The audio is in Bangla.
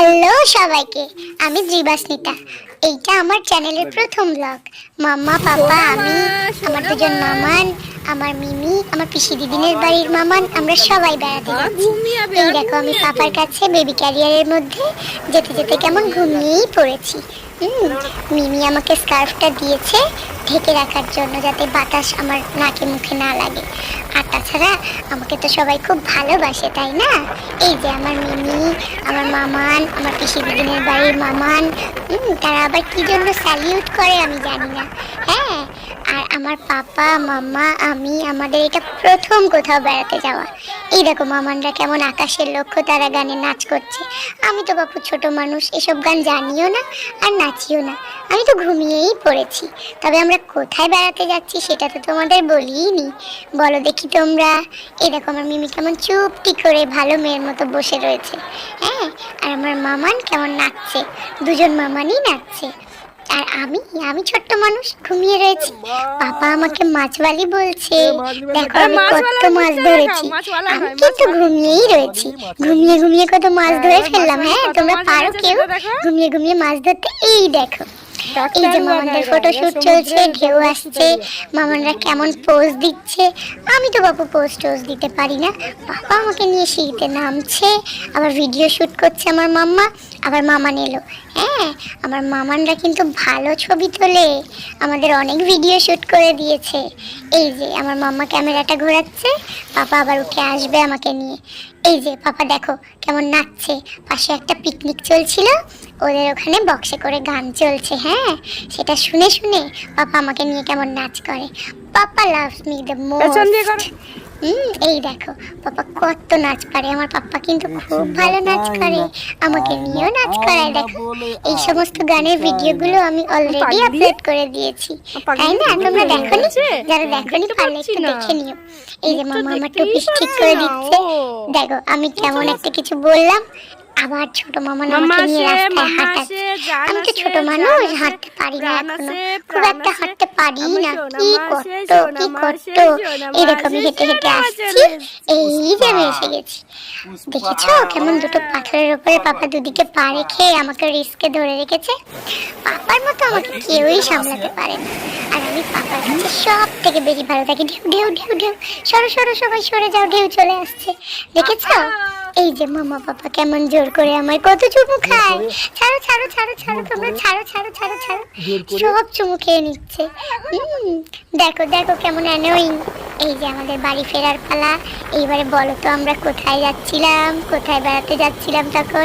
হ্যালো সবাইকে, আমি জীবাস্মিতা। এইটা আমার চ্যানেলের প্রথম ব্লগ। মাম্মা, পাপা, আমি, আমার দুজন মামান, আমার মিমি, আমার পিসি দিদিনের বাড়ির মামান, আমরা সবাই বেড়াতে যাচ্ছি। এই দেখো, আমি পাপার কাছে বেবি ক্যারিয়ারের মধ্যে যেতে যেতে কেমন ঘুমিয়েই পড়েছি। মিমি আমাকে স্কার্ফটা দিয়েছে ঢেকে রাখার জন্য, যাতে বাতাস আমার নাকে মুখে না লাগে। আর তাছাড়া আমাকে তো সবাই খুব ভালোবাসে, তাই না? এই যে আমার মিমি, আমার মামান, আমার পিসি দিদিনের বাড়ির মামান, তারা আবার কি জন্য স্যালিউট করে আমি জানি না। হ্যাঁ, আর আমার পাপা, মাম্মা, আমি, আমাদের এটা প্রথম কোথাও বেড়াতে যাওয়া। এই দেখো মামানরা কেমন আকাশের লক্ষ্য তারা গানে নাচ করছে। আমি তো বাপু ছোট মানুষ, এসব গান জানিও না আর নাচিও না, আমি তো ঘুমিয়েই পড়েছি। তবে আমরা কোথায় বেড়াতে যাচ্ছি সেটা তো তোমাদের বলিনি। বলো দেখি তোমরা। এই দেখো আমার মিমি কেমন চুপটি করে ভালো মেয়ের মতো বসে রয়েছে। হ্যাঁ, আর আমার মামান কেমন নাচছে, দুজন মামানই নাচছে। আর আমি ছোট্ট মানুষ ঘুমিয়ে রয়েছি। পাপা আমাকে মাছওয়ালি বলছে। দেখো আমি কত মাছ ধরেছি, আমি কিন্তু ঘুমিয়েই রয়েছি। ঘুমিয়ে ঘুমিয়ে কত মাছ ধরে ফেললাম। হ্যাঁ, তোমরা পারো কেউ ঘুমিয়ে ঘুমিয়ে মাছ ধরতে? এই দেখো, এই যে মামানদের ফটোশুট চলছে, ঢেউ আসছে, মামানরা কেমন পোজ দিচ্ছে। আমি তো বাপু পোজ টোজ দিতে পারি না। বাবা আমাকে নিয়ে সিঁড়িতে নামছে, আবার ভিডিও শুট করছে আমার মাম্মা, আবার মামান এলো। হ্যাঁ, আমার মামানরা কিন্তু ভালো ছবি তোলে, আমাদের অনেক ভিডিও শুট করে দিয়েছে। এই যে আমার মাম্মা ক্যামেরাটা ঘোরাচ্ছে, পাপা আবার উঠে আসবে আমাকে নিয়ে। এই যে পাপা দেখো কেমন নাচছে, পাশে একটা পিকনিক চলছিল, ওদের ওখানে বক্সে করে গান চলছে। হ্যাঁ, সেটা শুনে শুনে পাপা আমাকে নিয়ে কেমন নাচ করে। পাপা লাভস মি দ্য মোস্ট। এই দেখো পাপা কত নাচ পারে। আমার পাপা কিন্তু খুব ভালো নাচ করে, আমাকে নিয়েও নাচ করায়। দেখো এই সমস্ত গানের ভিডিওগুলো আমি অলরেডি আপলোড করে দিয়েছি, তাই না? তোমরা দেখোনি? যারা দেখোনি পারলে একটু দেখে নিও। এই যে মামা আমার টুপি ঠিক করে দিচ্ছে। দেখো আমি কেমন একটা কিছু বললাম, আবার ছোট মামা আমাকে নিয়ে রাস্তায় হাঁটাচ্ছে। আমি তো ছোট মানুষ, হাঁটতে পারি না এখনো, খুব একটা হাঁটতে পারি না। কি কষ্ট, কি কষ্ট। এই দেখো আমি হেঁটে হেঁটে আসছি, এই যে আমি এসে গেছি। দেখেছো কেমন দুটো পাথরের উপরে পাপা দুদিকে পা রেখে আমাকে রিস্কে ধরে রেখেছে। পাপার মতো আমাকে কেউই সামলাতে পারে না। আর আমি পাপার কাছে সব থেকে বেশি ভালো থাকি। ঢেউ ঢেউ ঢেউ ঢেউ, সরো সরো সবাই সরে যাও, ঢেউ চলে আসছে। দেখেছো এই যে মামা পাপা কেমন জোর করে আমায় কত চুমু খায়। ছাড়ো ছাড়ো ছাড়ো ছাড়ো, তোমরা ছাড়ো ছাড়ো ছাড়ো ছাড়ো, সব চুমু খেয়ে নিচ্ছে। দেখো দেখো কেমন অ্যানোয়িং। এই যে আমাদের বাড়ি ফেরার পালা। এইবারে বলো তো আমরা কোথায় যাচ্ছিলাম, কোথায় বেড়াতে যাচ্ছিলাম তখন?